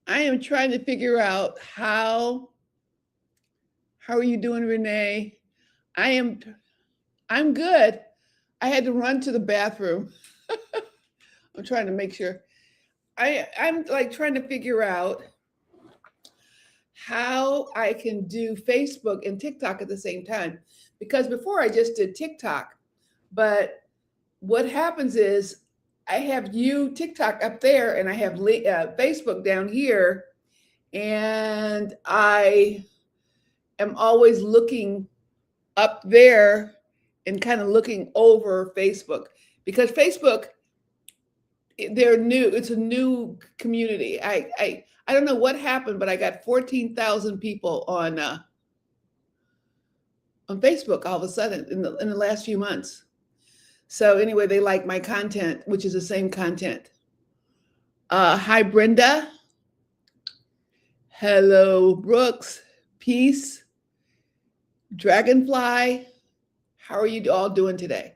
I am trying to figure out how are you doing, Renee? I am I'm good. I had to run to the bathroom. I'm trying to make sure. I'm like trying to figure out how I can do Facebook and TikTok at the same time. Because before I just did TikTok, but what happens is I have you TikTok up there and I have Facebook down here, and I am always looking up there and kind of looking over Facebook because Facebook, they're new. It's a new community. I don't know what happened, but I got 14,000 people on Facebook all of a sudden in the last few months. So anyway, they like my content, which is the same content. Hi, Brenda. Hello, Brooks. Peace. Dragonfly. How are you all doing today?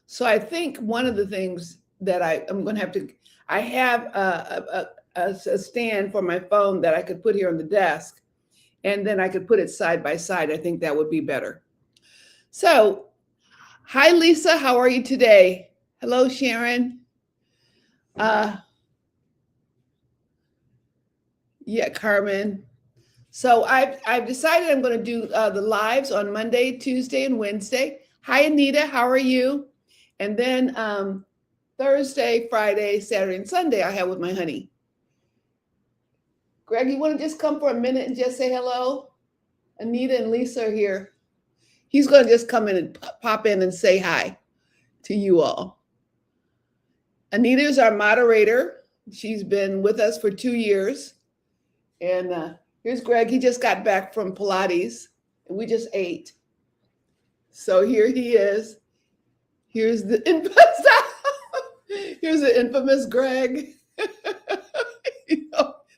So I think one of the things that I'm going to have to, I have a stand for my phone that I could put here on the desk, and then I could put it side by side. I think that would be better. So, hi, Lisa. How are you today? Hello, Sharon. Yeah, Carmen. So I've decided I'm going to do the lives on Monday, Tuesday, and Wednesday. Hi, Anita. How are you? And then Thursday, Friday, Saturday, and Sunday I have with my honey. Greg, you want to just come for a minute and just say hello? Anita and Lisa are here. He's going to just come in and pop in and say hi to you all. Anita is our moderator. She's been with us for 2 years. And here's Greg. He just got back from Pilates, and we just ate. So here he is. Here's the infamous Greg.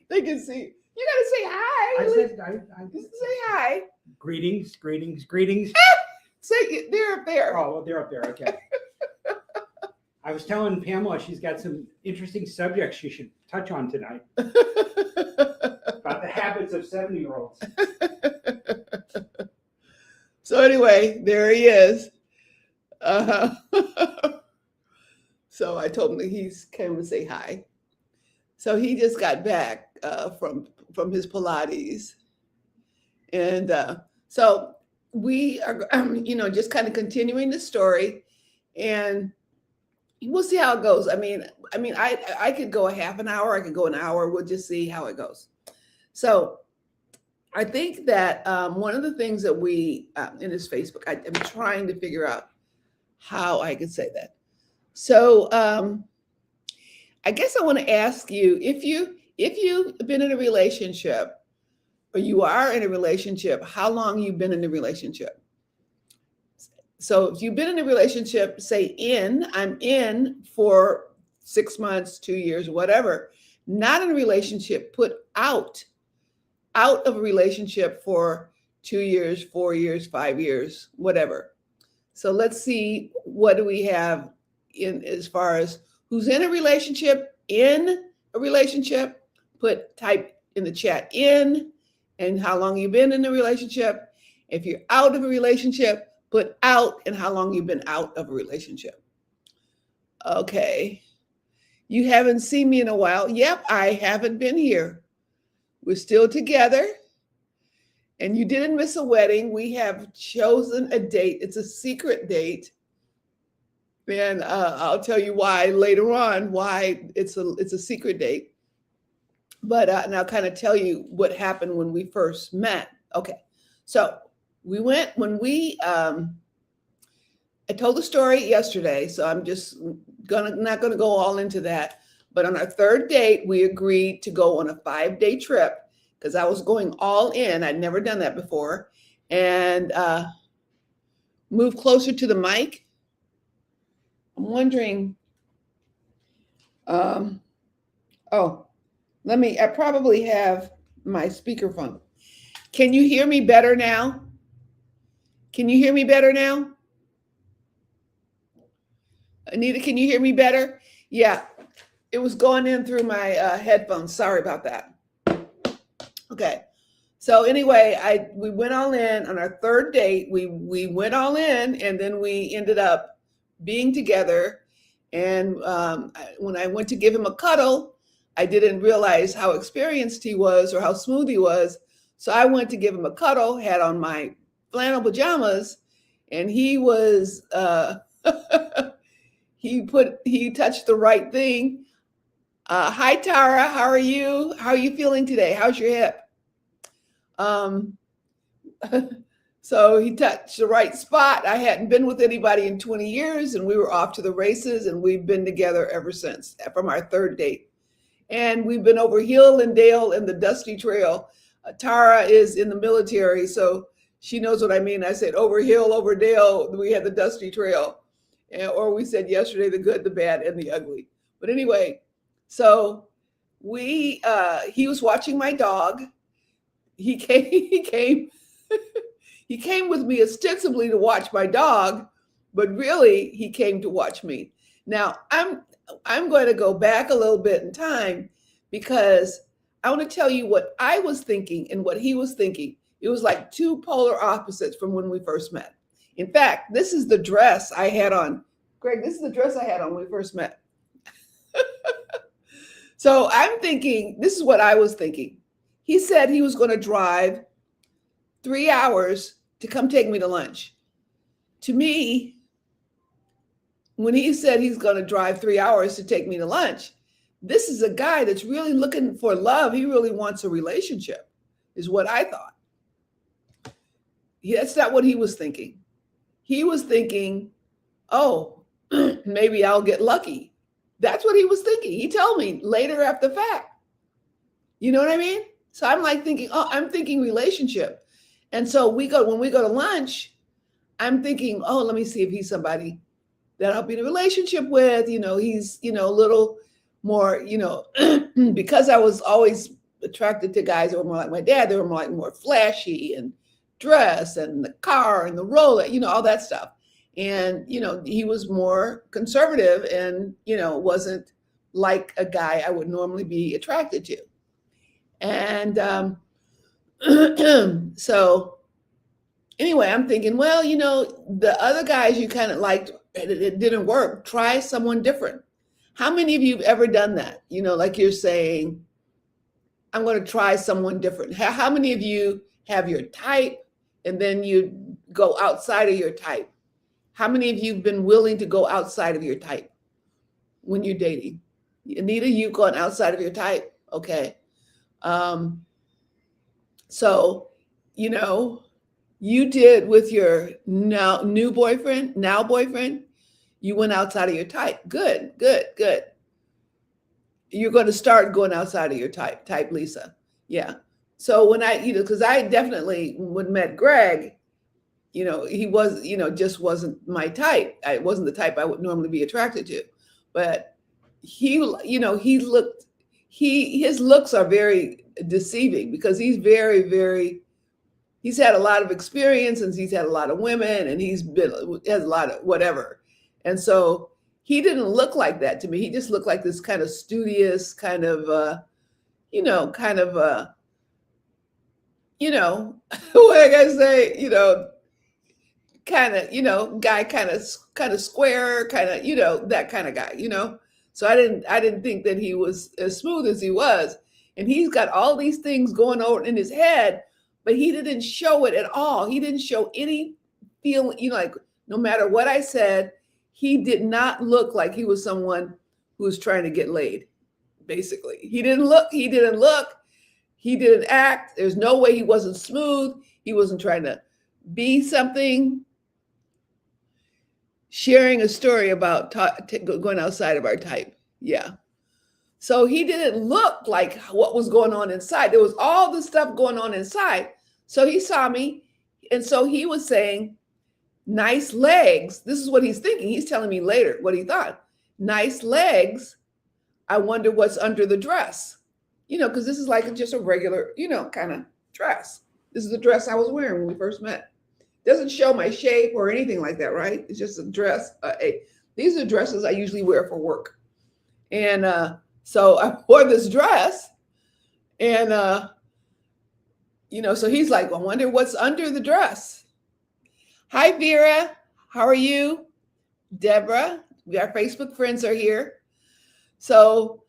They can see. You gotta say hi. I said, say hi. Greetings. Say they're up there. Oh, well, they're up there. Okay. I was telling Pamela she's got some interesting subjects she should touch on tonight about the habits of 70-year-olds. So anyway, there he is. So I told him that he's came to say hi. So he just got back from his Pilates, and so we are, just kind of continuing the story, and we'll see how it goes. I mean, I could go a half an hour, I could go an hour. We'll just see how it goes. So I think that one of the things that we in this Facebook, I'm trying to figure out how I could say that. So I guess I want to ask you if you've been in a relationship, or you are in a relationship, how long you've been in the relationship. So if you've been in a relationship, say I'm in for 6 months, 2 years, whatever, not in a relationship, put out of a relationship for 2 years, 4 years, 5 years, whatever. So let's see, what do we have in as far as who's in a relationship, type in the chat in, and how long you've been in a relationship. If you're out of a relationship, put out and how long you've been out of a relationship. Okay. You haven't seen me in a while. Yep, I haven't been here. We're still together. And you didn't miss a wedding. We have chosen a date. It's a secret date. And I'll tell you why later on, why it's a secret date. But and I'll kind of tell you what happened when we first met. Okay. So we went when we I told the story yesterday, so I'm just not gonna go all into that. But on our third date, we agreed to go on a 5-day trip because I was going all in. I'd never done that before. And move closer to the mic. I'm wondering, I probably have my speakerphone. Can you hear me better now? Can you hear me better now? Anita, can you hear me better? Yeah, it was going in through my headphones. Sorry about that. Okay. So anyway, we went all in on our third date. We went all in, and then we ended up being together. And when I went to give him a cuddle, I didn't realize how experienced he was or how smooth he was. So I went to give him a cuddle, had on my flannel pajamas, and he was he touched the right thing. Hi Tara, how are you? How are you feeling today? How's your hip? Um, so he touched the right spot. I hadn't been with anybody in 20 years, and we were off to the races, and we've been together ever since from our third date. And we've been over hill and dale in the dusty trail. Tara is in the military, so she knows what I mean. I said over hill, over dale, we had the dusty trail. Or we said yesterday, the good, the bad, and the ugly. But anyway, so he was watching my dog. He came he came with me ostensibly to watch my dog, but really he came to watch me. Now I'm going to go back a little bit in time because I want to tell you what I was thinking and what he was thinking. It was like two polar opposites from when we first met. In fact, this is the dress I had on. Greg, this is the dress I had on when we first met. So I'm thinking, this is what I was thinking. He said he was going to drive 3 hours to come take me to lunch. To me, when he said he's going to drive 3 hours to take me to lunch, this is a guy that's really looking for love. He really wants a relationship, is what I thought. That's not what he was thinking. He was thinking, oh, maybe I'll get lucky. That's what he was thinking. He told me later after the fact. You know what I mean? So I'm like thinking, oh, I'm thinking relationship. And so when we go to lunch, I'm thinking, oh, let me see if he's somebody that I'll be in a relationship with. He's, a little more, because I was always attracted to guys that were more like my dad. They were more flashy and dress and the car and the Rolex, all that stuff. And, he was more conservative and, wasn't like a guy I would normally be attracted to. And so anyway, I'm thinking, well, the other guys you kind of liked, it didn't work. Try someone different. How many of you have ever done that? Like you're saying, I'm going to try someone different. How many of you have your type and then you go outside of your type? How many of you have been willing to go outside of your type when you're dating? Anita, you gone outside of your type? Okay. So, you did with your new boyfriend, you went outside of your type. Good. You're going to start going outside of your type, Lisa. Yeah. So when because I definitely, when met Greg, he was, just wasn't my type. I wasn't the type I would normally be attracted to, but his looks are very deceiving because he's very, very, he's had a lot of experience and he's had a lot of women and has a lot of whatever. And so he didn't look like that to me. He just looked like this kind of studious kind of, what I gotta say, kind of, guy, kind of square, kind of, that kind of guy, So I didn't think that he was as smooth as he was. And he's got all these things going on in his head, but he didn't show it at all. He didn't show any feeling, like no matter what I said, he did not look like he was someone who was trying to get laid, basically. He didn't look, he didn't act. There's no way he wasn't smooth. He wasn't trying to be something. Sharing a story about going outside of our type. Yeah. So he didn't look like what was going on inside. There was all this stuff going on inside. So he saw me. And so he was saying, nice legs. This is what he's thinking. He's telling me later what he thought. Nice legs. I wonder what's under the dress. Because this is like just a regular, kind of dress. This is the dress I was wearing when we first met. Doesn't show my shape or anything like that, right? It's just a dress. These are dresses I usually wear for work. And so I wore this dress and So he's like, I wonder what's under the dress. Hi, Vera. How are you? Deborah, our Facebook friends are here. So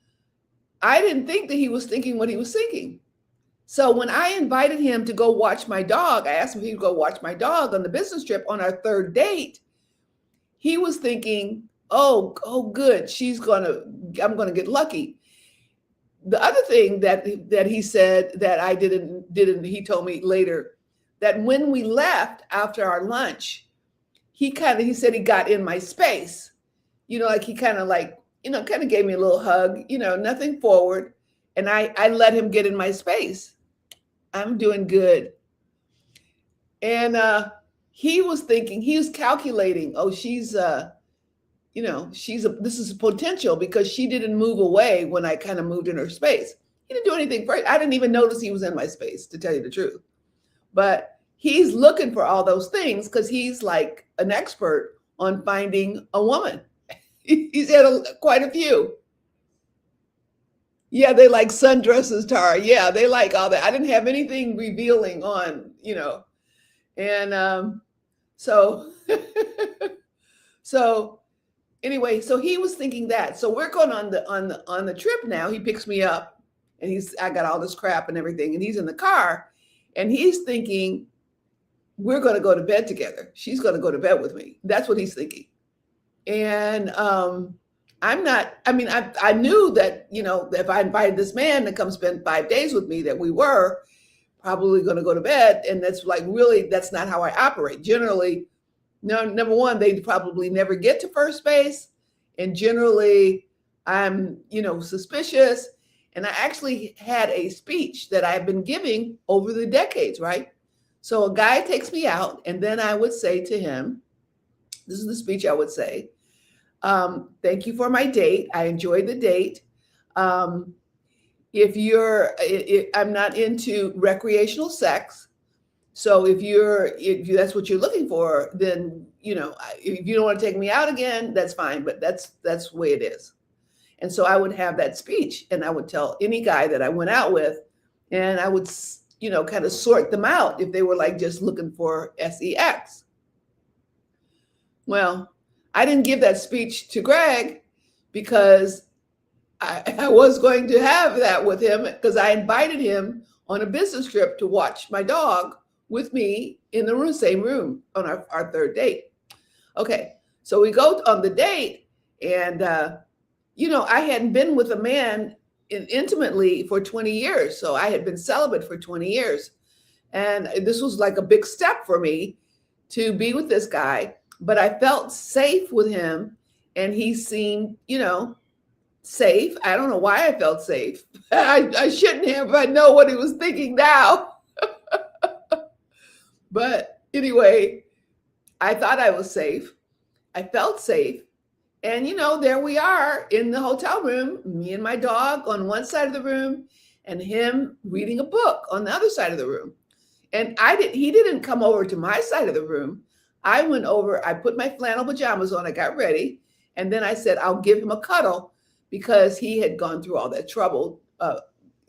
I didn't think that he was thinking what he was thinking. So when I invited him to go watch my dog, I asked him if he would go watch my dog on the business trip on our third date. He was thinking, oh, good. I'm gonna get lucky. The other thing that he said that I didn't, he told me later that when we left after our lunch, he said he got in my space, like he kind of gave me a little hug, nothing forward. And I let him get in my space. I'm doing good. And he was calculating, oh, this is potential because she didn't move away when I kind of moved in her space. He didn't do anything first. I didn't even notice he was in my space, to tell you the truth. But he's looking for all those things because he's like an expert on finding a woman. He's had quite a few. Yeah, they like sundresses, Tara. Yeah, they like all that. I didn't have anything revealing on, and so so anyway, so he was thinking that. So we're going on the trip now. He picks me up, and I got all this crap and everything, and he's in the car, and he's thinking we're going to go to bed together. She's going to go to bed with me. That's what he's thinking. And I knew that, if I invited this man to come spend 5 days with me, that we were probably going to go to bed. And that's that's not how I operate. Generally, no, number one, they probably never get to first base. And generally I'm, suspicious. And I actually had a speech that I've been giving over the decades, right? So a guy takes me out, and then I would say to him, this is the speech I would say. Thank you for my date. I enjoyed the date. I'm not into recreational sex. So if that's what you're looking for, then, if you don't want to take me out again, that's fine. But that's the way it is. And so I would have that speech, and I would tell any guy that I went out with, and I would, kind of sort them out if they were like just looking for sex. Well, I didn't give that speech to Greg because I was going to have that with him because I invited him on a business trip to watch my dog with me in the same room on our third date. Okay, so we go on the date, and, I hadn't been with a man intimately for 20 years. So I had been celibate for 20 years. And this was like a big step for me to be with this guy. But I felt safe with him, and he seemed, safe. I don't know why I felt safe. I shouldn't have. I know what he was thinking now. But anyway, I thought I was safe. I felt safe. And, there we are in the hotel room, me and my dog on one side of the room and him reading a book on the other side of the room. And he didn't come over to my side of the room. I went over, I put my flannel pajamas on, I got ready. And then I said, I'll give him a cuddle because he had gone through all that trouble that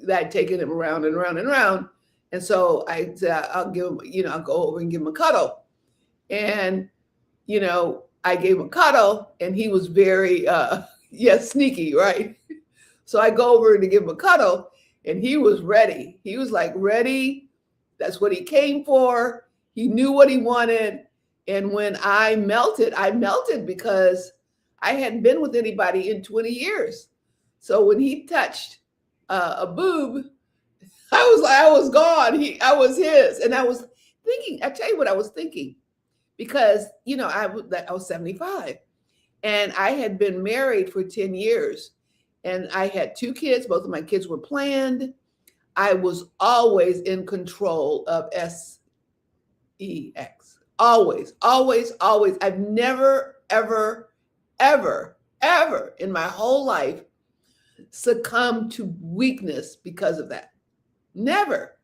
I'd taken him around and around and around. And so I said, I'll give him, I'll go over and give him a cuddle. And, I gave him a cuddle, and he was very, sneaky, right? So I go over to give him a cuddle, and he was ready. He was like ready. That's what he came for. He knew what he wanted. And when I melted because I hadn't been with anybody in 20 years. So when he touched a boob, I was gone. I was his. And I was thinking, I tell you what I was thinking, because, I was 75 and I had been married for 10 years and I had 2 kids. Both of my kids were planned. I was always in control of sex. Always, always, always. I've never, ever, ever, ever in my whole life succumbed to weakness because of that. Never.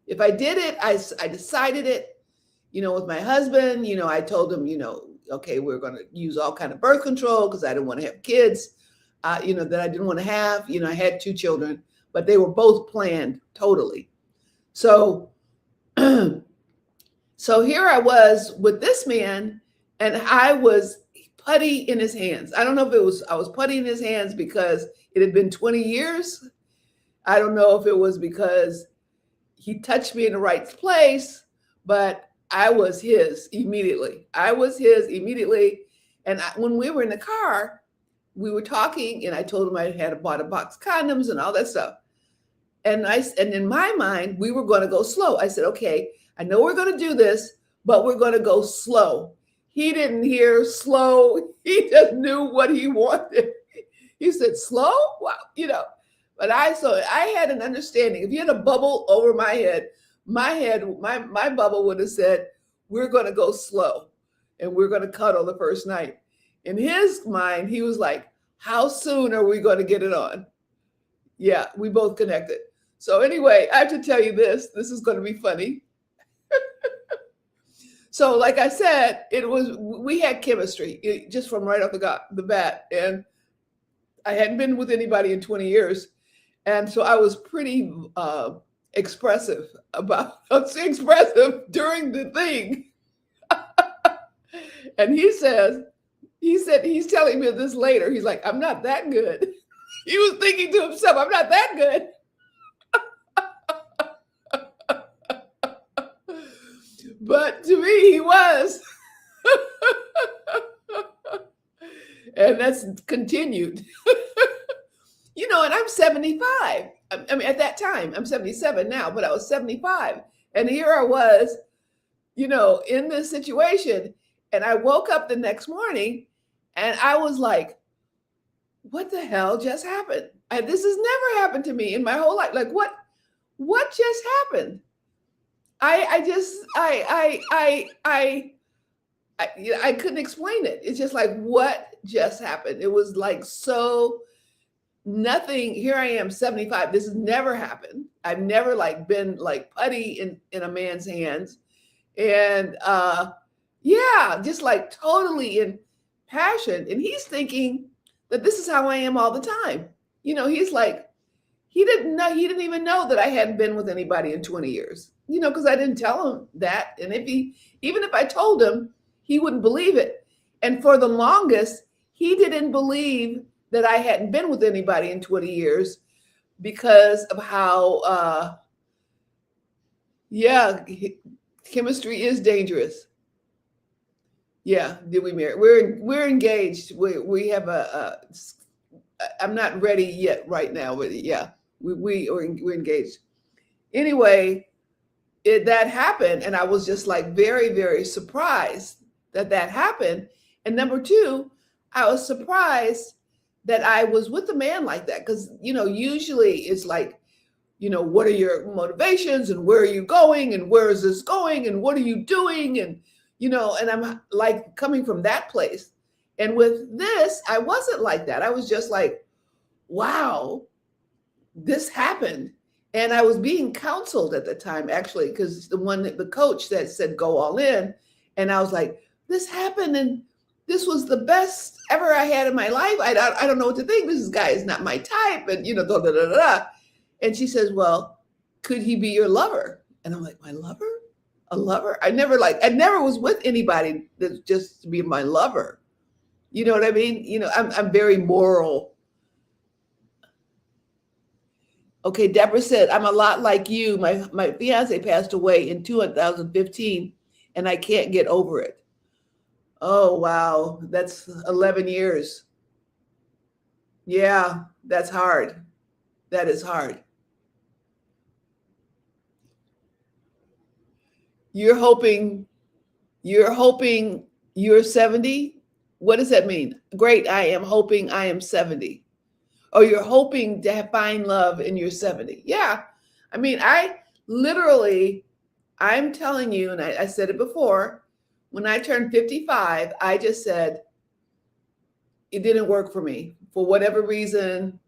If I did it, I decided it. With my husband, I told him, okay, we're going to use all kind of birth control because I didn't want to have kids, that I didn't want to have. I had 2 children, but they were both planned totally. So, so here I was with this man, and I was putty in his hands. I don't know if I was putty in his hands because it had been 20 years. I don't know if it was because he touched me in the right place, but I was his immediately. I was his immediately. And when we were in the car, we were talking, and I told him I had bought a box of condoms and all that stuff. And in my mind, we were going to go slow. I said, okay, I know we're going to do this, but we're going to go slow. He didn't hear slow. He just knew what he wanted. He said, slow? Wow, But I had an understanding. If you had a bubble over my bubble would have said, we're going to go slow and we're going to cuddle the first night. In his mind, he was like, how soon are we going to get it on? Yeah, we both connected. So anyway, I have to tell you this is going to be funny. So like I said, we had chemistry just from right off the bat. And I hadn't been with anybody in 20 years. And so I was pretty expressive during the thing. And he said he's telling me this later. He's like, I'm not that good. He was thinking to himself, I'm not that good. But to me, he was. And that's continued. And I'm 75. I mean, at that time, I'm 77 now, but I was 75. And here I was, in this situation. And I woke up the next morning and I was like, what the hell just happened? This has never happened to me in my whole life. Like, what just happened? I couldn't explain it. It's just like, what just happened? It was like, so nothing. Here I am, 75. This has never happened. I've never been putty in a man's hands. And just totally in passion. And he's thinking that this is how I am all the time. He's like, he didn't even know that I hadn't been with anybody in 20 years, because I didn't tell him that. And even if I told him, he wouldn't believe it. And for the longest, he didn't believe that I hadn't been with anybody in 20 years because of how, chemistry is dangerous. Yeah, did we marry? We're engaged. We have I'm not ready yet right now, but yeah, we're engaged. Anyway, that happened, and I was just very, very surprised that happened. And number two, I was surprised that I was with a man like that, because usually it's what are your motivations and where are you going and where is this going and what are you doing, and and I'm coming from that place. And with this, I wasn't like that. I was just like, wow, this happened. And I was being counseled at the time, actually, because the coach that said, go all in. And I was like, this happened. And this was the best ever I had in my life. I don't know what to think. This guy is not my type. And, da, da, da, da, da. And she says, well, could he be your lover? And I'm like, my lover? A lover? I never was with anybody that's just to be my lover. You know what I mean? I'm very moral. Okay, Deborah said, I'm a lot like you. My fiance passed away in 2015 and I can't get over it. Oh, wow. That's 11 years. Yeah, that's hard. That is hard. You're hoping you're 70? What does that mean? Great, I am hoping I am 70. Oh, you're hoping to find love in your 70. Yeah. I mean, I'm telling you, and I said it before, when I turned 55, I just said, it didn't work for me. For whatever reason,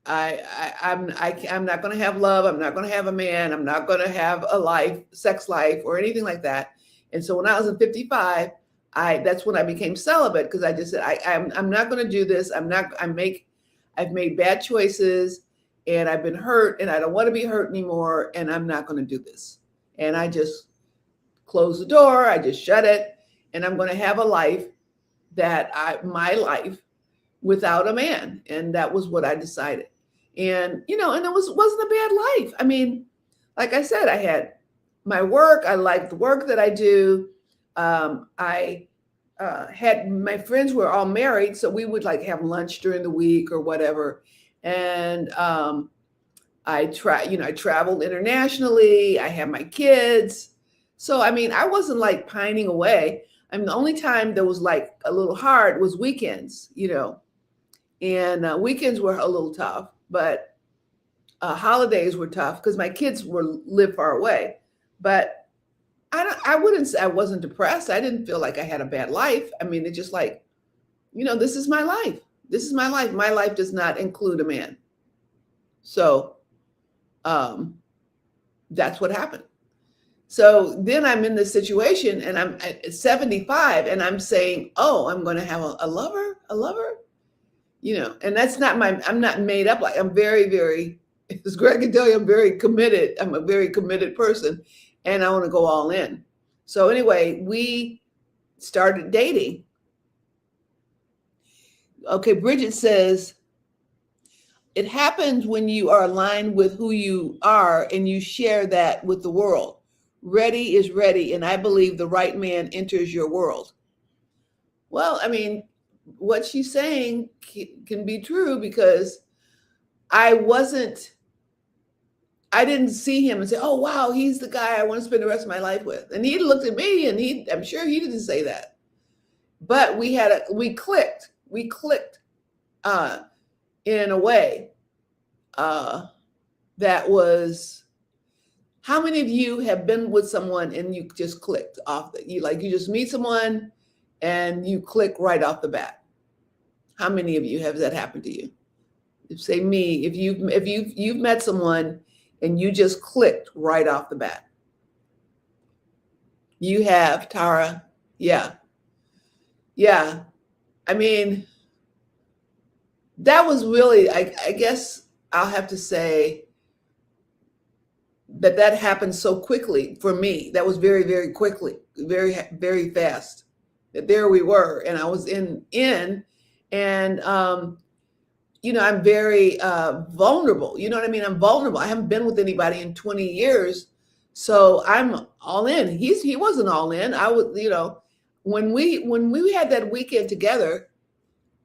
I'm not going to have love. I'm not going to have a man. I'm not going to have a sex life or anything like that. And so when I was in 55, that's when I became celibate, because I just said, I'm not going to do this. I've made bad choices, and I've been hurt and I don't want to be hurt anymore. And I'm not going to do this. And I just close the door. I just shut it. And I'm going to have a life my life without a man. And that was what I decided. And, and it wasn't a bad life. I mean, like I said, I had my work. I liked the work that I do. I had my friends were all married, so we would like have lunch during the week or whatever. And I traveled internationally. I had my kids. So, I mean, I wasn't like pining away. I mean, the only time that was like a little hard was weekends, and weekends were a little tough, but holidays were tough because my kids live far away. But I wouldn't say I wasn't depressed. I didn't feel like I had a bad life. I mean, it's just like, this is my life. This is my life. My life does not include a man. So that's what happened. So then I'm in this situation and I'm at 75 and I'm saying, oh, I'm going to have a lover, and that's not I'm not made up. Like I'm very, very, as Greg can tell you, I'm very committed. I'm a very committed person and I want to go all in. So anyway, we started dating. Okay. Bridget says, it happens when you are aligned with who you are and you share that with the world. Ready is ready. And I believe the right man enters your world. Well, I mean, what she's saying can be true because I didn't see him and say, oh, wow, he's the guy I want to spend the rest of my life with. And he looked at me and I'm sure he didn't say that. But we clicked. We clicked in a way that was. How many of you have been with someone and you just clicked off you just meet someone and you click right off the bat? How many of you have that happened to you? Say me, if you've met someone and you just clicked right off the bat. You have, Tara. Yeah. Yeah. I mean, that was really, I guess I'll have to say, that happened so quickly for me. That was very, very quickly, very, very fast. That there we were, and I was in, and I'm very vulnerable. You know what I mean? I'm vulnerable. I haven't been with anybody in 20 years, so I'm all in. He wasn't all in. I was, when we had that weekend together,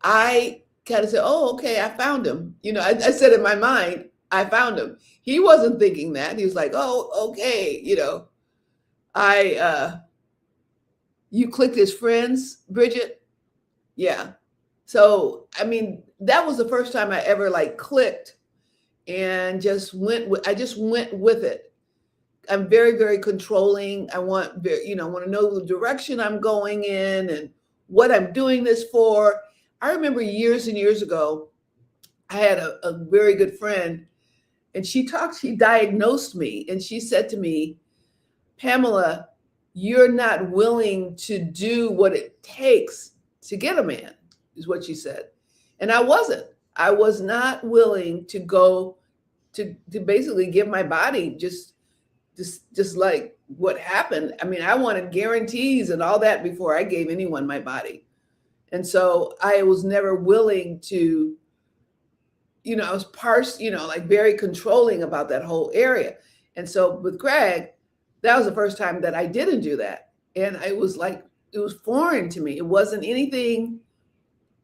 I kind of said, "Oh, okay, I found him." I said in my mind, I found him. He wasn't thinking that. He was like, oh, okay. You clicked as friends, Bridget. Yeah. So, I mean, that was the first time I ever clicked and I just went with it. I'm very, very controlling. I want to know the direction I'm going in and what I'm doing this for. I remember years and years ago, I had a very good friend. And she diagnosed me and she said to me, Pamela, you're not willing to do what it takes to get a man, is what she said. And I wasn't. I was not willing to go to basically give my body just like what happened. I mean, I wanted guarantees and all that before I gave anyone my body. And so I was never willing to, I was very controlling about that whole area. And so with Greg, that was the first time that I didn't do that. And it was foreign to me. It wasn't anything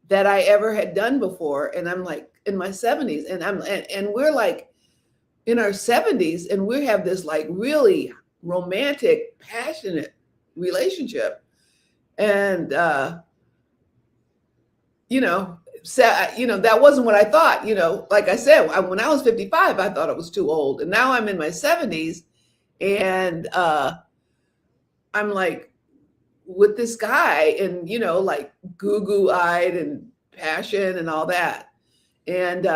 that I ever had done before. And I'm like in my 70s and we're like in our 70s and we have this really romantic, passionate relationship. And, that wasn't what I thought. Like I said, when I was 55, I thought it was too old. And now I'm in my 70s and I'm like with this guy and, goo-goo eyed and passion and all that. And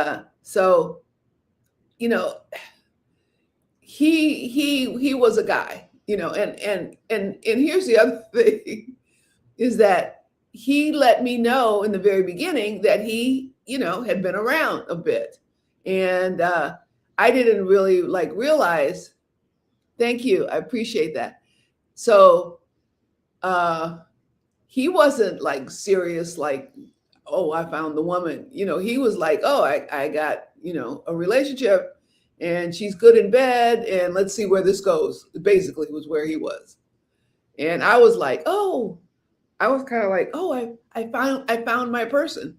so, he was a guy, and here's the other thing is that he let me know in the very beginning that he, had been around a bit. And I didn't really like realize. Thank you, I appreciate that. So he wasn't like serious, like, oh, I found the woman. He was like, oh, I got, a relationship and she's good in bed and let's see where this goes. Basically was where he was. And I was like, oh, I was kind of like, oh, I found my person.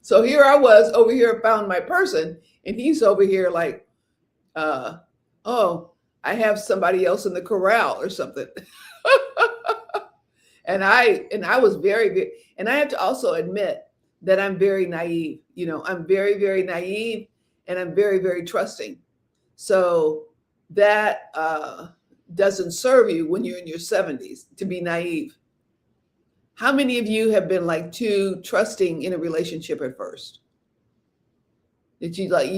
So here I was over here, found my person, and he's over here like, oh, I have somebody else in the corral or something. And I was very, and I have to also admit that I'm very naive. I'm very, very naive, and I'm very, very trusting. So that doesn't serve you when you're in your 70s to be naive. How many of you have been like too trusting in a relationship at first? That you like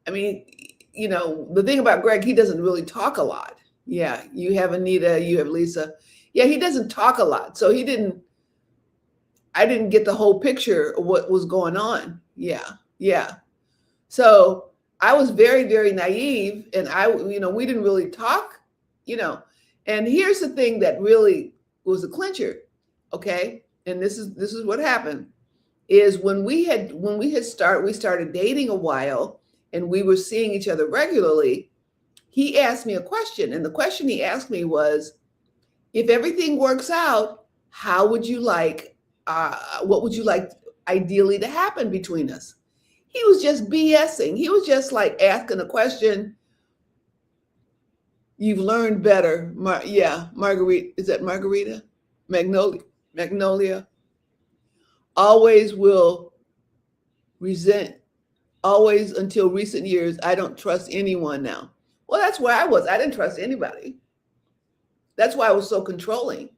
I mean, the thing about Greg, he doesn't really talk a lot. Yeah, you have Anita, you have Lisa. Yeah, he doesn't talk a lot. So I didn't get the whole picture of what was going on. Yeah. So I was very, very naive, and we didn't really talk, and here's the thing that really was a clincher. Okay. And this is what happened is when we started dating a while and we were seeing each other regularly, he asked me a question. And the question he asked me was, if everything works out, what would you like ideally to happen between us? He was just BSing. He was just like asking a question. You've learned better. Marguerite. Is that Margarita? Magnolia. Always will resent. Always until recent years, I don't trust anyone now. Well, that's where I was. I didn't trust anybody. That's why I was so controlling.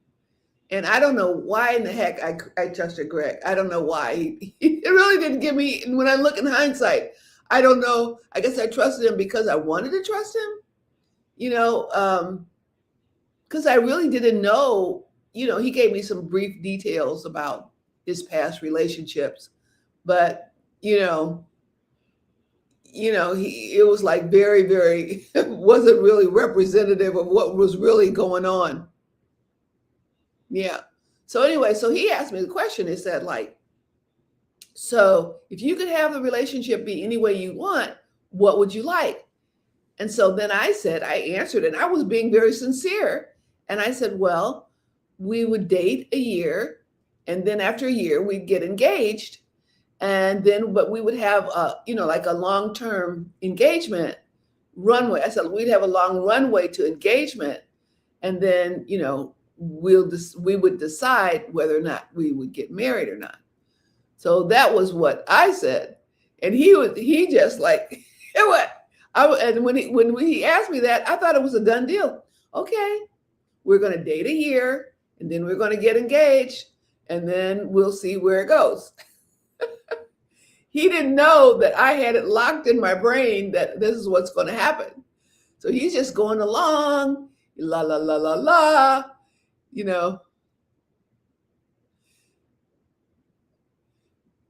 And I don't know why in the heck I trusted Greg. I don't know why. It really didn't give me, when I look in hindsight, I don't know. I guess I trusted him because I wanted to trust him, because I really didn't know, he gave me some brief details about his past relationships, but, it was like very, very, wasn't really representative of what was really going on. Yeah. So anyway, so he asked me the question. He said, like, so if you could have the relationship be any way you want, what would you like? And so then I answered, and I was being very sincere. And I said, well, we would date a year, and then after a year, we'd get engaged. And then, but we would have like a long-term engagement runway. I said, we'd have a long runway to engagement. And then, we would decide whether or not we would get married or not. So that was what I said. And he just like, and when he asked me that, I thought it was a done deal. Okay, we're going to date a year, and then we're going to get engaged, and then we'll see where it goes. He didn't know that I had it locked in my brain that this is what's going to happen. So he's just going along, la, la, la, la, la,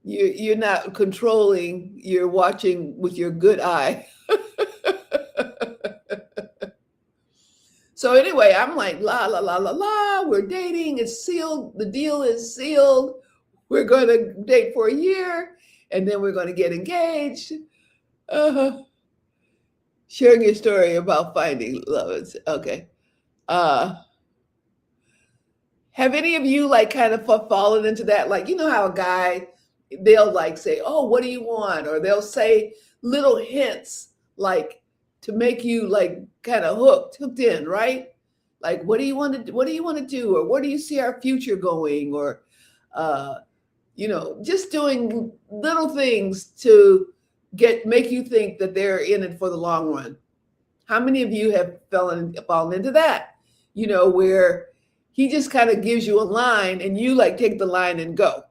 You're not controlling, you're watching with your good eye. So anyway, I'm like, la, la, la, la, la, we're dating, it's sealed, the deal is sealed. We're going to date for a year, and then we're going to get engaged. Sharing your story about finding love. Okay. Have any of you like kind of fallen into that? Like, how a guy, they'll like say, oh, what do you want? Or they'll say little hints like to make you like kind of hooked in, right? Like, what do you want to do? Or where do you see our future going? Or, just doing little things to make you think that they're in it for the long run. How many of you have fallen into that? Where he just kind of gives you a line and you like take the line and go.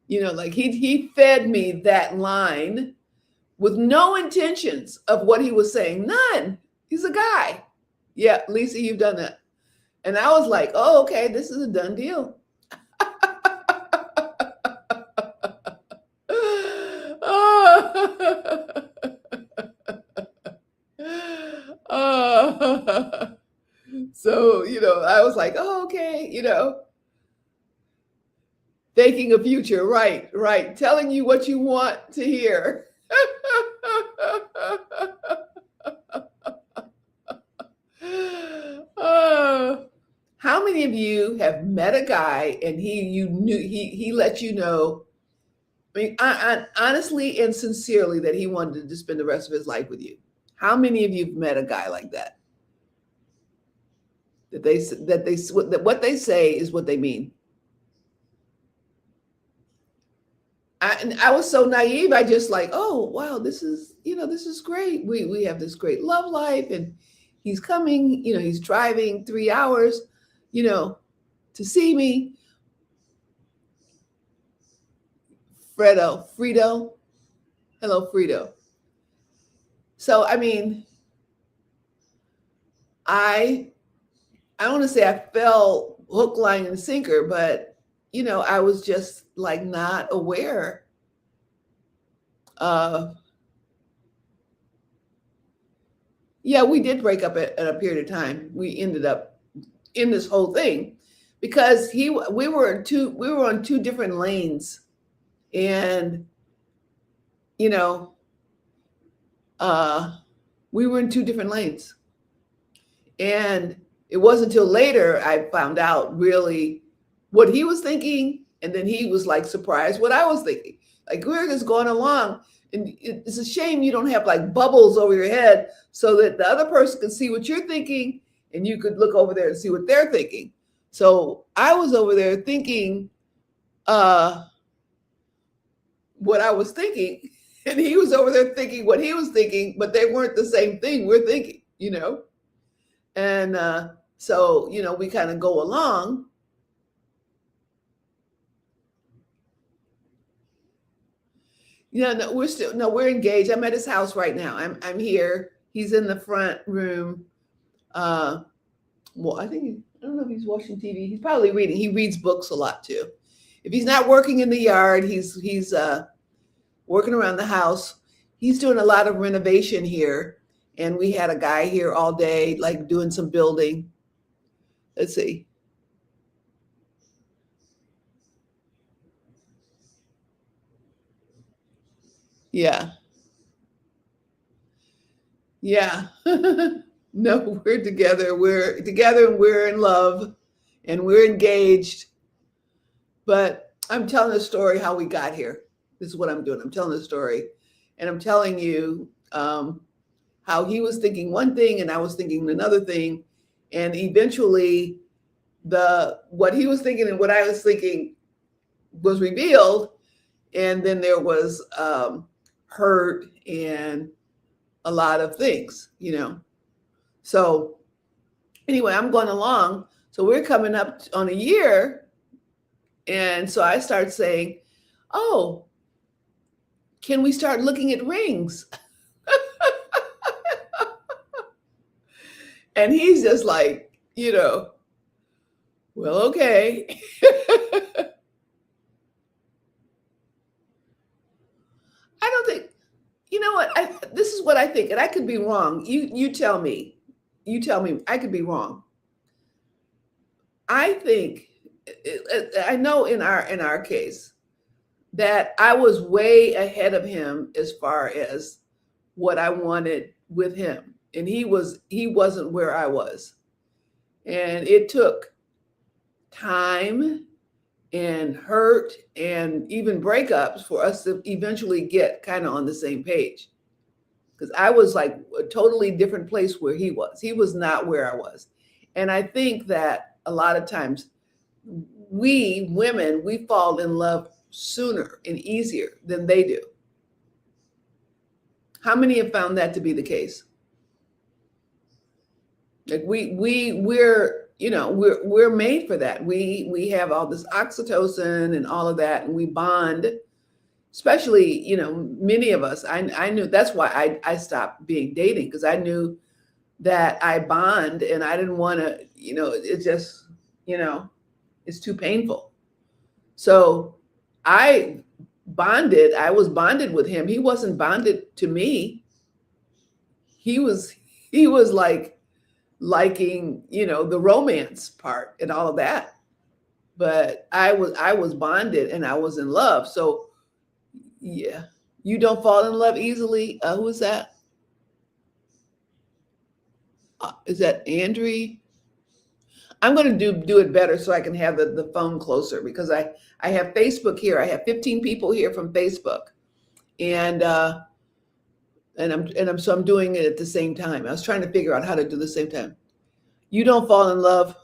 Like he fed me that line with no intentions of what he was saying. None. He's a guy. Yeah, Lisa, you've done that. And I was like, oh, okay, this is a done deal. So, I was like, oh, okay, faking a future, right, right, telling you what you want to hear. Uh, how many of you have met a guy and he let you know, I mean, honestly and sincerely, that he wanted to spend the rest of his life with you? How many of you have met a guy like that? That what they say is what they mean. I was so naive. I just like, oh wow, this is great. We have this great love life, and he's coming. He's driving 3 hours, to see me. Frito, hello, Frito. So I mean, I don't want to say I fell hook, line, and sinker, but I was just like not aware of. Yeah, we did break up at a period of time. We ended up in this whole thing because we were on two different lanes, and you know, uh, we were in two different lanes, and it wasn't until later I found out really what he was thinking, and then he was like surprised what I was thinking. Like we were just going along, and it's a shame you don't have like bubbles over your head so that the other person can see what you're thinking, and you could look over there and see what they're thinking. So I was over there thinking what I was thinking, and he was over there thinking what he was thinking, but they weren't the same thing we're thinking. And so we kind of go along. No, we're engaged. I'm at his house right now. I'm here. He's in the front room. Well, I don't know if he's watching TV. He's probably reading. He reads books a lot too. If he's not working in the yard, he's working around the house. He's doing a lot of renovation here, and we had a guy here all day, like doing some building. Let's see. Yeah. Yeah. No, we're together. We're together and we're in love and we're engaged. But I'm telling a story how we got here. This is what I'm doing. I'm telling a story. And I'm telling you how he was thinking one thing and I was thinking another thing. And eventually what he was thinking and what I was thinking was revealed. And then there was hurt and a lot of things. So anyway, I'm going along. So we're coming up on a year. And so I start saying, oh, can we start looking at rings? And he's just like, well, okay. I don't think, what? This is what I think, and I could be wrong. You tell me. You tell me. I could be wrong. I think, I know in our case that I was way ahead of him as far as what I wanted with him, and he wasn't where I was, and it took time and hurt and even breakups for us to eventually get kind of on the same page. Because I was like a totally different place where he was. He was not where I was. And I think that a lot of times we women, we fall in love sooner and easier than they do. How many have found that to be the case? Like we're made for that. We have all this oxytocin and all of that, and we bond. Especially, many of us. I knew that's why I stopped dating, because I knew that I bond, and I didn't want to. It just, it's too painful. So I bonded. I was bonded with him. He wasn't bonded to me. He was like liking, the romance part and all of that. But I was bonded and I was in love. So yeah, you don't fall in love easily. Who is that? Is that Andre? I'm going to do it better so I can have the phone closer because I have Facebook here. I have 15 people here from Facebook, and I'm doing it at the same time. I was trying to figure out how to do the same time. You don't fall in love.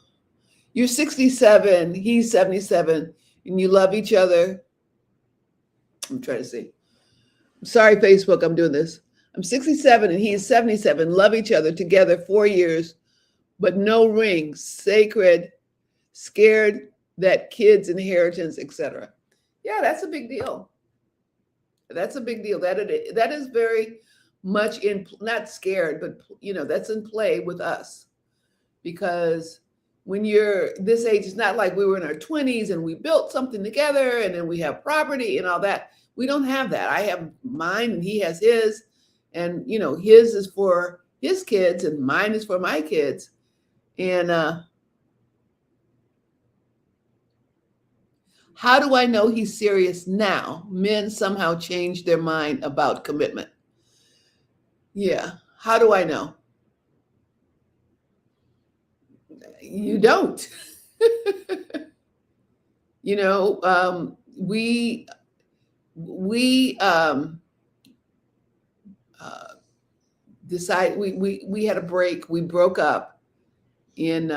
You're 67, he's 77, and you love each other. I'm trying to see. Sorry, Facebook, I'm doing this. I'm 67 and he's 77, love each other together 4 years, but no ring, sacred, scared that kids' inheritance, etc. Yeah, that's a big deal. That's a big deal. That is very much not scared, but that's in play with us. Because when you're this age, it's not like we were in our 20s and we built something together and then we have property and all that. We don't have that. I have mine and he has his, and his is for his kids and mine is for my kids. And how do I know he's serious now? Men somehow change their mind about commitment. Yeah. How do I know? You don't. We decide we had a break. We broke up in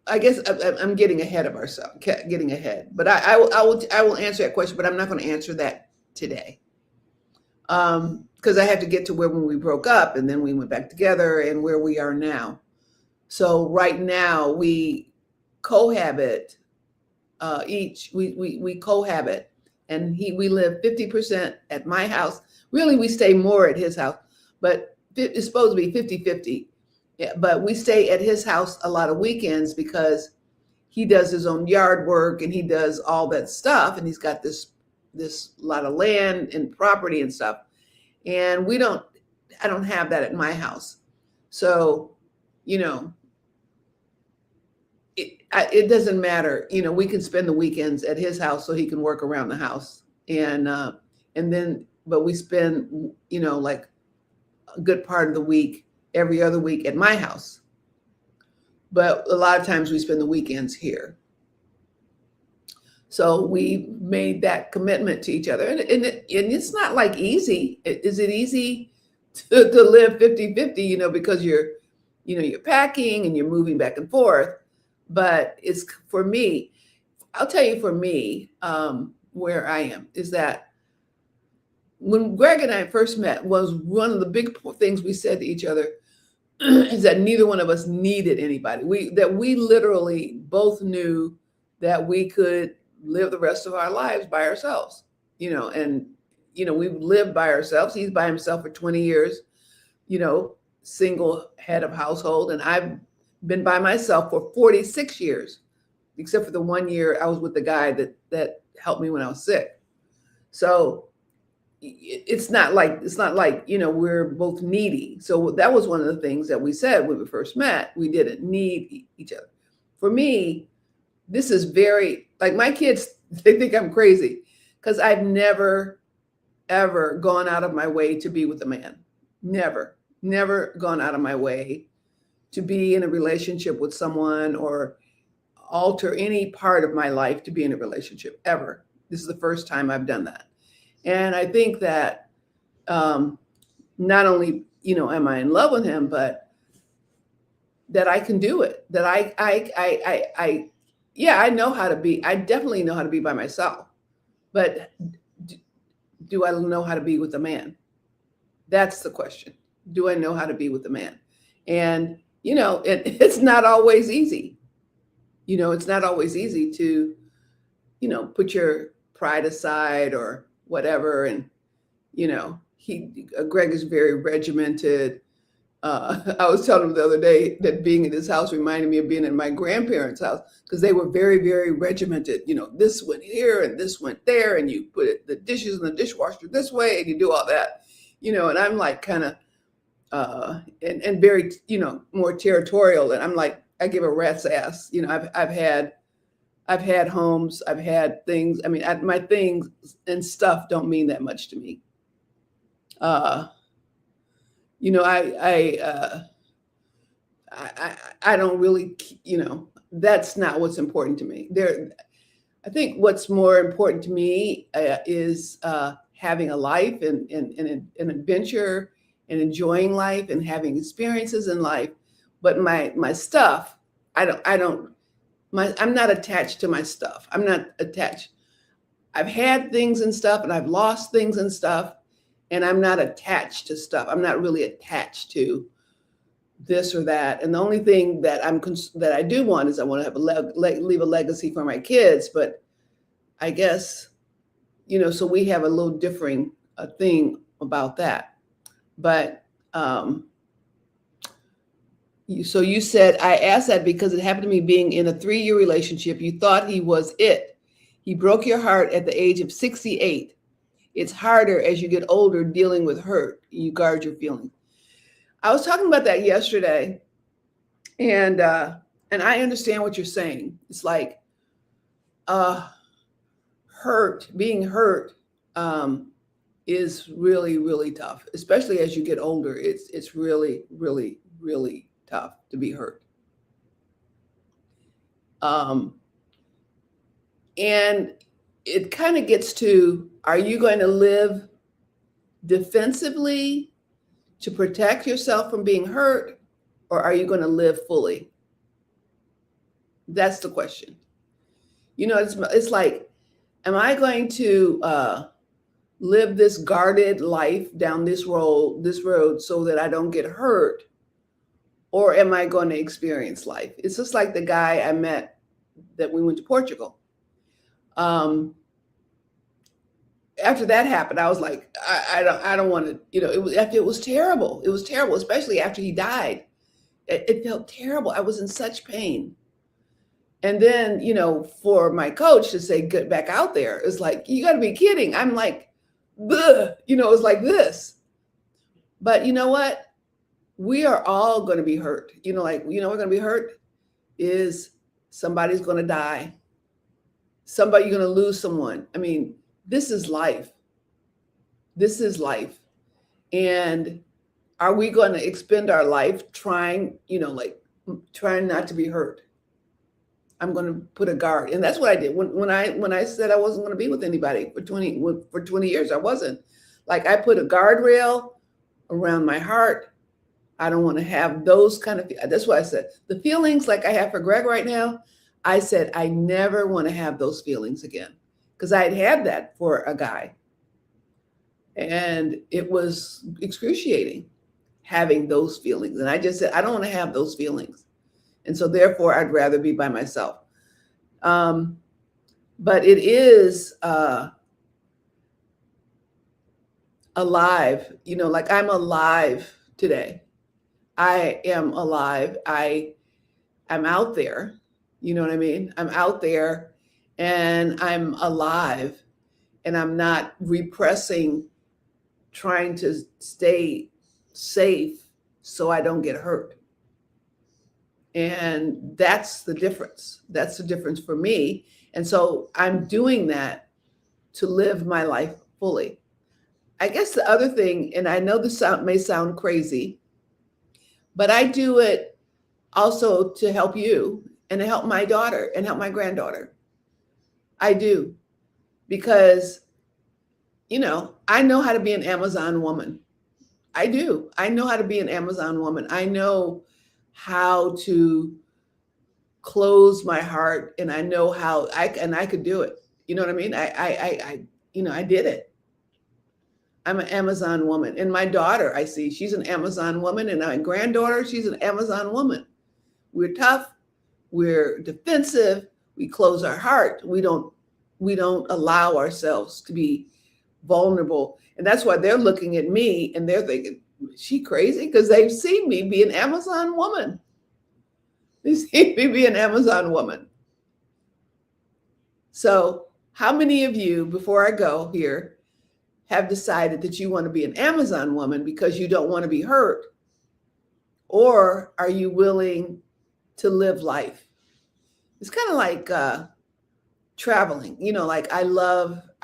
I guess I'm getting ahead of ourselves, getting ahead. But I will answer that question, but I'm not going to answer that today. Because I had to get to when we broke up and then we went back together and where we are now. So right now we cohabit we cohabit, and we live 50% at my house. Really, we stay more at his house, but it's supposed to be 50-50. Yeah, but we stay at his house a lot of weekends because he does his own yard work and he does all that stuff, and he's got this lot of land and property and stuff. And I don't have that at my house. So, it doesn't matter. We can spend the weekends at his house so he can work around the house. But we spend, like a good part of the week, every other week at my house. But a lot of times we spend the weekends here. So we made that commitment to each other. And it's not like easy. Is it easy to live 50-50, because you're packing and you're moving back and forth. But it's for me, I'll tell you for me, where I am is that when Greg and I first met, was one of the big things we said to each other is that neither one of us needed anybody. We literally both knew that we could live the rest of our lives by ourselves, and we've lived by ourselves. He's by himself for 20 years, single head of household. And I've been by myself for 46 years, except for the 1 year I was with the guy that helped me when I was sick. So it's not like we're both needy. So that was one of the things that we said when we first met. We didn't need each other. For me, this is very, like, my kids, they think I'm crazy because I've never, ever gone out of my way to be with a man. Never gone out of my way to be in a relationship with someone or alter any part of my life to be in a relationship ever. This is the first time I've done that. And I think that not only, am I in love with him, but that I can do it, that I know how to be. I definitely know how to be by myself, but do I know how to be with a man? That's the question. Do I know how to be with a man? And, it's not always easy. It's not always easy to, put your pride aside or whatever. And, Greg is very regimented. I was telling him the other day that being in his house reminded me of being in my grandparents' house because they were very, very regimented. This went here and this went there, and you put the dishes in the dishwasher this way and you do all that, and I'm like kind of and very, more territorial. And I'm like, I give a rat's ass. I've had homes, I've had things. I mean, my things and stuff don't mean that much to me. Uh, you know, I don't really, that's not what's important to me. I think what's more important to me is having a life and an adventure and enjoying life and having experiences in life. But my stuff, I'm not attached to my stuff. I'm not attached. I've had things and stuff, and I've lost things and stuff, and I'm not attached to stuff. I'm not really attached to this or that. And the only thing that that I do want is I want to have leave a legacy for my kids. But I guess, so we have a little differing thing about that. But so you said, I asked that because it happened to me being in a 3-year relationship. You thought he was it. He broke your heart at the age of 68. It's harder as you get older dealing with hurt. You guard your feelings. I was talking about that yesterday, and I understand what you're saying. It's like being hurt is really, really tough, especially as you get older. It's really, really, really tough to be hurt. And it kind of gets to, are you going to live defensively to protect yourself from being hurt, or are you going to live fully? That's the question. It's like, am I going to live this guarded life down this road so that I don't get hurt? Or am I going to experience life? It's just like the guy I met that we went to Portugal. After that happened, I was like, I don't want to, it was terrible. It was terrible, especially after he died. It felt terrible. I was in such pain. And then, for my coach to say, get back out there, it's like, you got to be kidding. I'm like, bleh, it's like this. But you know what? We are all going to be hurt. We're going to be hurt is somebody's going to die. You're going to lose someone. I mean, this is life. This is life. And are we going to expend our life trying not to be hurt? I'm going to put a guard. And that's what I did. When I said I wasn't going to be with anybody for 20 years, I wasn't. Like, I put a guardrail around my heart. I don't want to have those kind of, that's what I said. The feelings like I have for Greg right now, I said, I never want to have those feelings again. Because I had that for a guy. And it was excruciating having those feelings. And I just said, I don't want to have those feelings. And so therefore, I'd rather be by myself. But it is alive, like I'm alive today. I am alive. I'm out there. You know what I mean? I'm out there and I'm alive, and I'm not repressing, trying to stay safe so I don't get hurt. And that's the difference. That's the difference for me. And so I'm doing that to live my life fully. I guess the other thing, and I know this may sound crazy, but I do it also to help you and to help my daughter and help my granddaughter. I do. Because, I know how to be an Amazon woman. I do. I know how to be an Amazon woman. I know how to close my heart, and I know how I could do it. You know what I mean? I did it. I'm an Amazon woman. And my daughter, I see, she's an Amazon woman, and my granddaughter, she's an Amazon woman. We're tough. We're defensive. We close our heart. We don't allow ourselves to be vulnerable. And that's why they're looking at me and they're thinking, is she crazy? Because they've seen me be an Amazon woman. They see me be an Amazon woman. So how many of you, before I go here, have decided that you want to be an Amazon woman because you don't want to be hurt, or are you willing to live life? It's kind of like traveling. Like I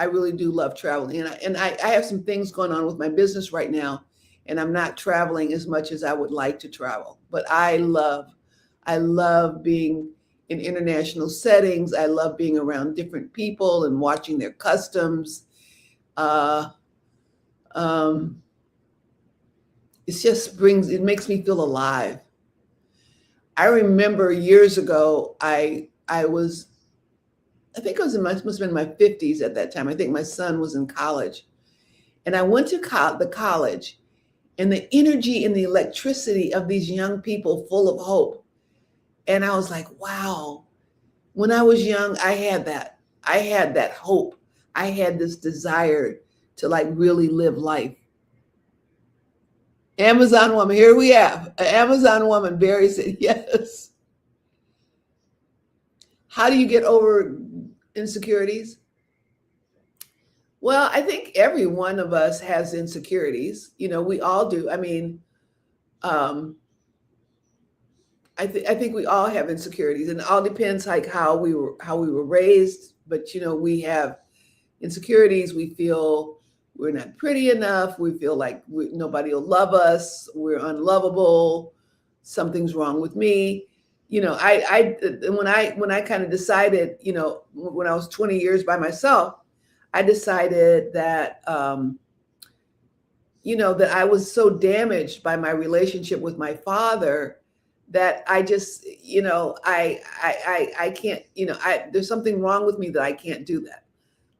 really do love traveling, and I have some things going on with my business right now, and I'm not traveling as much as I would like to travel. But I love being in international settings. I love being around different people and watching their customs. Uh, um, it makes me feel alive. I remember years ago, I think must have been in my 50s at that time. I think my son was in college. And I went to the college, and the energy and the electricity of these young people full of hope. And I was like, wow, when I was young, I had that. I had that hope. I had this desire to like really live life. Amazon woman, here we have an Amazon woman. Barry said, yes. How do you get over insecurities? Well, I think every one of us has insecurities. We all do. I mean, um, I think we all have insecurities, and it all depends like how we were raised. But we have insecurities. We feel we're not pretty enough. We feel like nobody will love us. We're unlovable. Something's wrong with me. When I kind of decided, when I was 20 years by myself, I decided that that I was so damaged by my relationship with my father that I just, I can't, there's something wrong with me that I can't do that.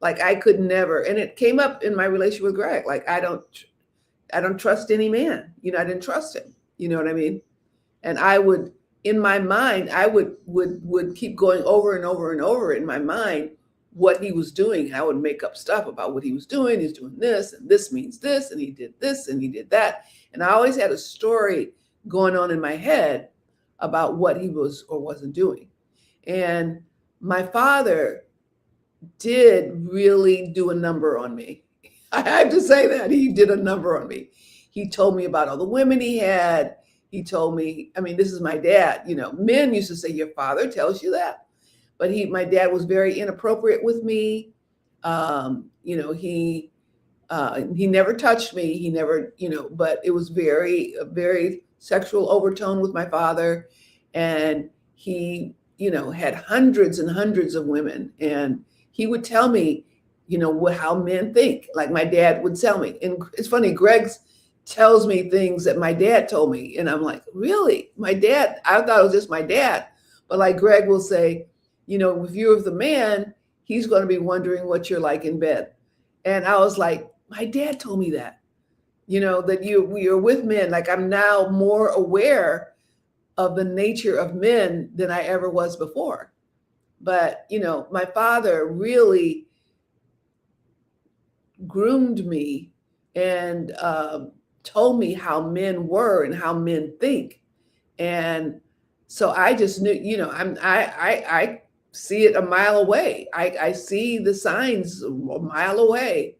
Like I could never, and it came up in my relationship with Greg. Like I don't trust any man. I didn't trust him. You know what I mean? And I would, in my mind, I would keep going over and over and over in my mind what he was doing. And I would make up stuff about what he was doing. He's doing this, and this means this, and he did this, and he did that. And I always had a story going on in my head about what he was or wasn't doing. And my father did really do a number on me. I have to say that he did a number on me. He told me about all the women he had. He told me, I mean, this is my dad. Men used to say, your father tells you that. But my dad was very inappropriate with me. He never touched me. He never, but it was very sexual overtone with my father. And he, had hundreds and hundreds of women. And he would tell me, how men think. Like my dad would tell me. And it's funny, Greg tells me things that my dad told me. And I'm like, really? My dad? I thought it was just my dad. But like Greg will say, if you're with the man, he's going to be wondering what you're like in bed. And I was like, my dad told me that, that you're with men. Like I'm now more aware of the nature of men than I ever was before. But, my father really groomed me and told me how men were and how men think. And so I just knew, I see it a mile away. I see the signs a mile away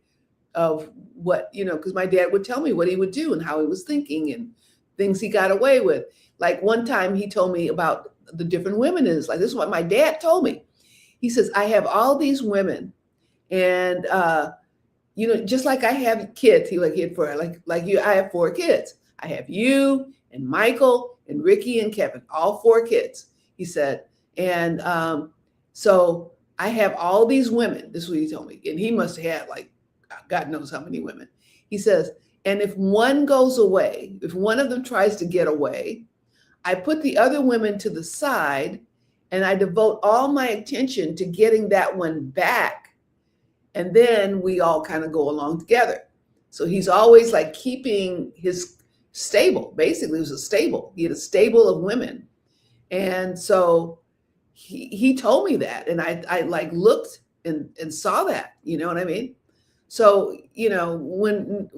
of what, because my dad would tell me what he would do and how he was thinking and things he got away with. Like one time he told me about the different women in his life. This is what my dad told me. He says, I have all these women and, just like I have kids, he had four, like you, I have 4 kids. I have you and Michael and Ricky and Kevin, all 4 kids, he said. And so I have all these women. This is what he told me. And he must have had like, God knows how many women. He says, and if one goes away, if one of them tries to get away, I put the other women to the side and I devote all my attention to getting that one back. And then we all kind of go along together. So he's always like keeping his stable. Basically, it was a stable. He had a stable of women. And so he told me that. And I like looked and saw that, you know what I mean? So, when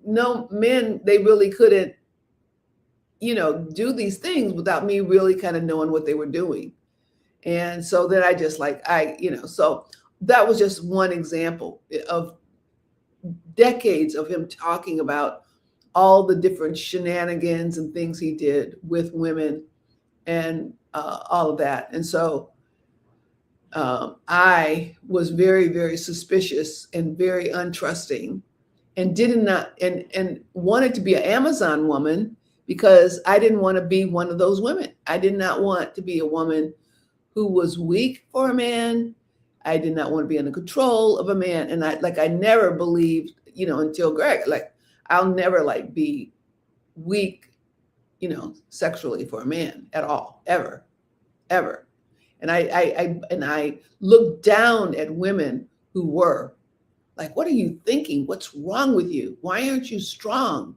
no men, they really couldn't, do these things without me really kind of knowing what they were doing. And so then I just so that was just one example of decades of him talking about all the different shenanigans and things he did with women and all of that. And so I was very, very suspicious and very untrusting, and did not and wanted to be an Amazon woman because I didn't want to be one of those women. I did not want to be a woman who was weak for a man. I did not want to be under control of a man. And I never believed, until Greg, I'll never be weak, sexually for a man at all, ever, ever. And I looked down at women who were like, what are you thinking? What's wrong with you? Why aren't you strong?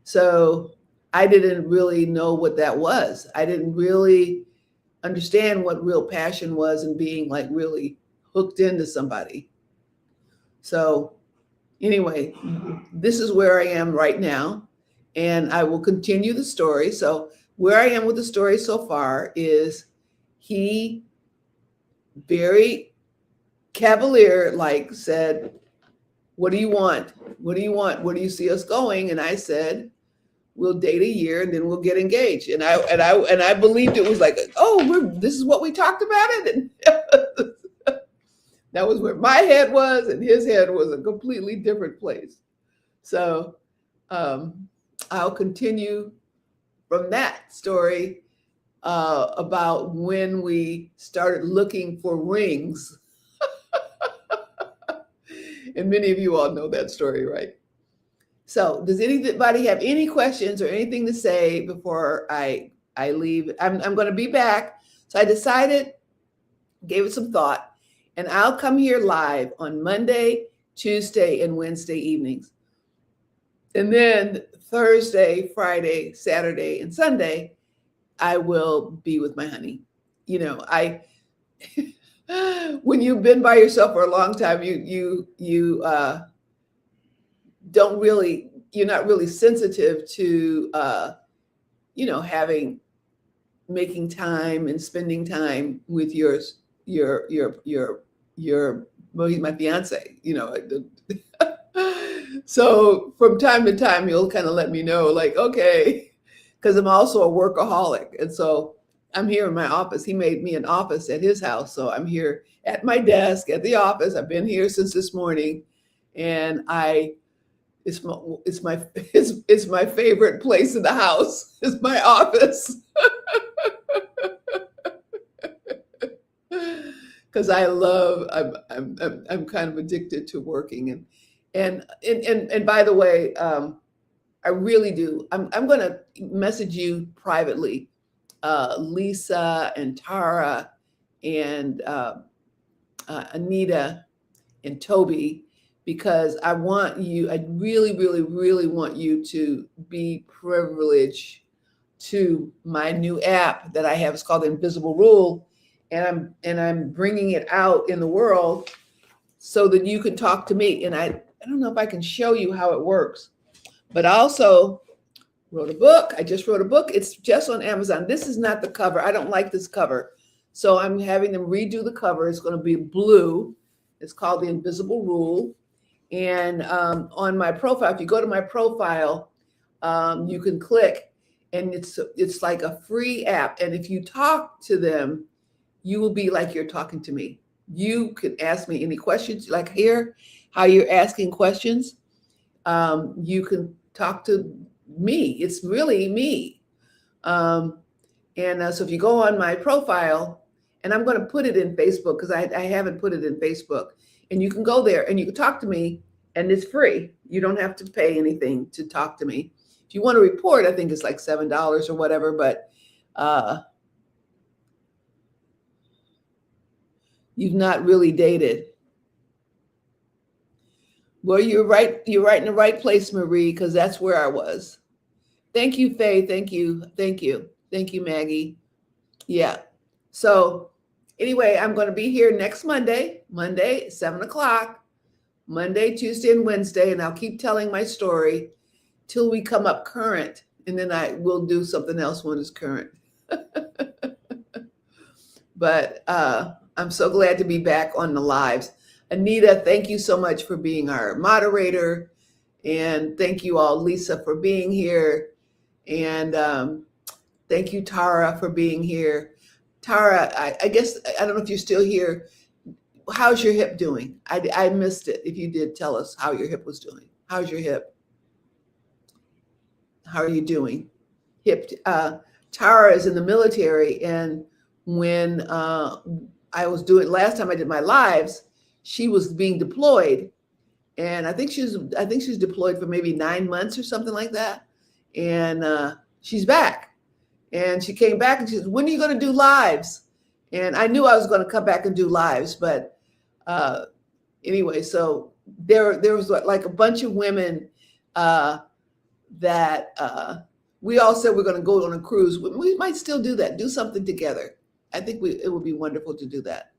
So I didn't really know what that was. I didn't really understand what real passion was and being really hooked into somebody. So anyway, this is where I am right now, and I will continue the story. So where I am with the story so far is he very cavalier said, what do you want? What do you want? Where do you see us going? And I said, we'll date a year and then we'll get engaged. And I believed it was this is what we talked about it. And that was where my head was, and his head was a completely different place. So I'll continue from that story about when we started looking for rings. And many of you all know that story, right? So does anybody have any questions or anything to say before I leave? I'm going to be back. So I decided, gave it some thought, and I'll come here live on Monday, Tuesday, and Wednesday evenings. And then Thursday, Friday, Saturday, and Sunday, I will be with my honey. When you've been by yourself for a long time, you don't really, you're not really sensitive to, making time and spending time with well, he's my fiance, So from time to time, he'll kind of let me know, okay, because I'm also a workaholic. And so I'm here in my office. He made me an office at his house. So I'm here at my desk at the office. I've been here since this morning, and it's my favorite place in the house. It's my office. Because I'm kind of addicted to working, and by the way, I really do. I'm going to message you privately, Lisa and Tara and Anita and Toby, because I really, really, really want you to be privileged to my new app that I have. It's called Invisible Rule. And I'm bringing it out in the world so that you can talk to me. And I don't know if I can show you how it works, but I also wrote a book. I just wrote a book. It's just on Amazon. This is not the cover. I don't like this cover. So I'm having them redo the cover. It's going to be blue. It's called The Invisible Rule. And on my profile, if you go to my profile, you can click, and it's like a free app. And if you talk to them, you will be like you're talking to me. You can ask me any questions, like here, how you're asking questions. You can talk to me. It's really me. So if you go on my profile, and I'm going to put it in Facebook because I haven't put it in Facebook, and you can go there and you can talk to me, and it's free. You don't have to pay anything to talk to me. If you want to report, I think it's like $7 or whatever, but you've not really dated. Well, you're right. You're right in the right place, Marie, because that's where I was. Thank you, Faye. Thank you. Thank you. Thank you, Maggie. Yeah. So anyway, I'm going to be here next Monday, 7:00, Monday, Tuesday, and Wednesday. And I'll keep telling my story till we come up current. And then I will do something else when it's current. But I'm so glad to be back on the lives. Anita, thank you so much for being our moderator And thank you all, Lisa, for being here. And thank you, Tara, for being here. Tara, I guess, I don't know if you're still here. How's your hip doing? I missed it. If you did, tell us how your hip was doing. How's your hip? How are you doing? Hip. Tara is in the military, and when I was doing last time I did my lives, she was being deployed, and I think she's deployed for maybe 9 months or something like that, and she's back. And she came back and she said, "When are you going to do lives?" And I knew I was going to come back and do lives, but anyway, so there was like a bunch of women that we all said we're going to go on a cruise. We might still do that, do something together. I think it would be wonderful to do that.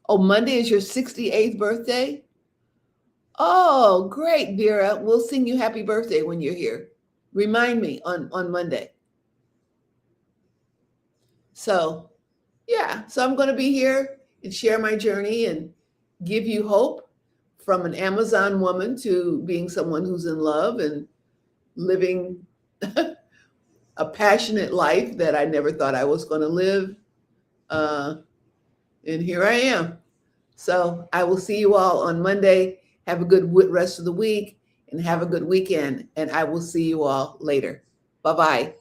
Oh, Monday is your 68th birthday? Oh, great, Vera. We'll sing you happy birthday when you're here. Remind me on Monday. So, yeah, so I'm going to be here and share my journey and give you hope from an Amazon woman to being someone who's in love and living a passionate life that I never thought I was going to live. And here I am. So I will see you all on Monday. Have a good rest of the week and have a good weekend. And I will see you all later. Bye-bye.